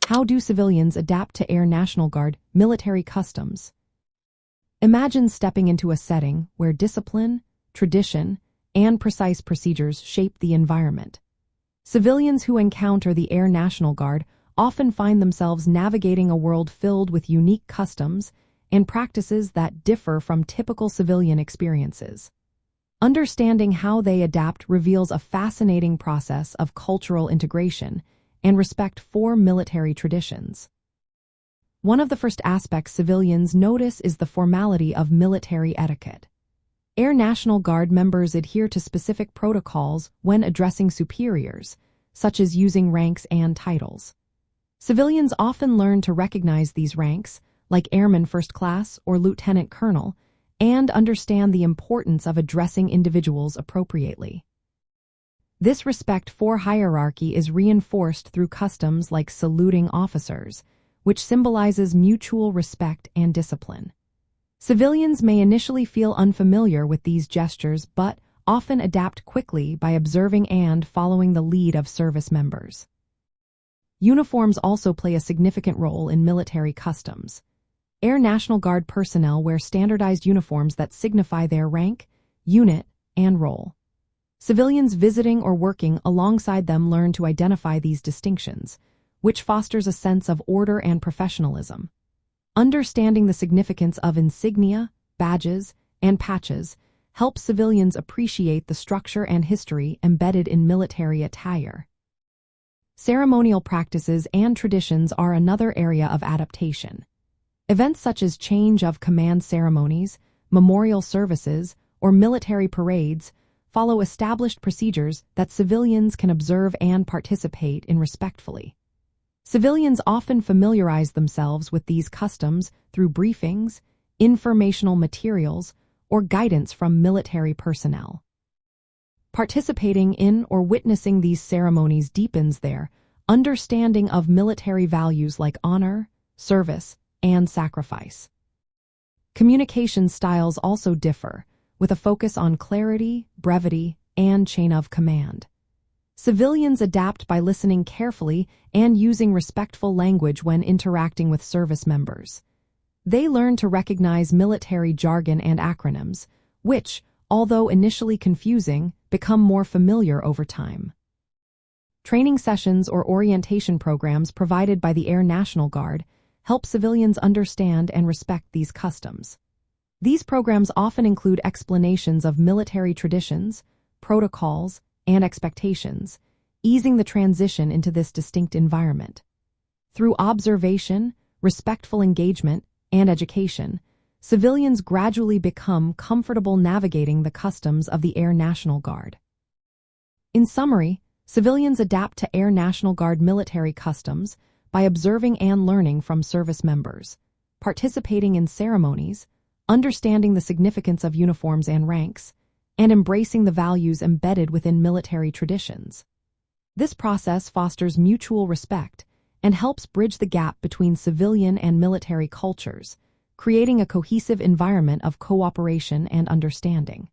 How do civilians adapt to Air National Guard military customs? Imagine stepping into a setting where discipline, tradition, and precise procedures shape the environment. Civilians who encounter the Air National Guard often find themselves navigating a world filled with unique customs and practices that differ from typical civilian experiences. Understanding how they adapt reveals a fascinating process of cultural integration and respect for military traditions. One of the first aspects civilians notice is the formality of military etiquette. Air National Guard members adhere to specific protocols when addressing superiors, such as using ranks and titles. Civilians often learn to recognize these ranks, like Airman First Class or Lieutenant Colonel, and understand the importance of addressing individuals appropriately. This respect for hierarchy is reinforced through customs like saluting officers, which symbolizes mutual respect and discipline. Civilians may initially feel unfamiliar with these gestures, but often adapt quickly by observing and following the lead of service members. Uniforms also play a significant role in military customs. Air National Guard personnel wear standardized uniforms that signify their rank, unit, and role. Civilians visiting or working alongside them learn to identify these distinctions, which fosters a sense of order and professionalism. Understanding the significance of insignia, badges, and patches helps civilians appreciate the structure and history embedded in military attire. Ceremonial practices and traditions are another area of adaptation. Events such as change of command ceremonies, memorial services, or military parades follow established procedures that civilians can observe and participate in respectfully. Civilians often familiarize themselves with these customs through briefings, informational materials, or guidance from military personnel. Participating in or witnessing these ceremonies deepens their understanding of military values like honor, service, and sacrifice. Communication styles also differ, with a focus on clarity, brevity, and chain of command. Civilians adapt by listening carefully and using respectful language when interacting with service members. They learn to recognize military jargon and acronyms, which, although initially confusing, become more familiar over time. Training sessions or orientation programs provided by the Air National Guard help civilians understand and respect these customs. These programs often include explanations of military traditions, protocols, and expectations, easing the transition into this distinct environment. Through observation, respectful engagement, and education, civilians gradually become comfortable navigating the customs of the Air National Guard. In summary, civilians adapt to Air National Guard military customs by observing and learning from service members, participating in ceremonies, understanding the significance of uniforms and ranks, and embracing the values embedded within military traditions. This process fosters mutual respect and helps bridge the gap between civilian and military cultures, creating a cohesive environment of cooperation and understanding.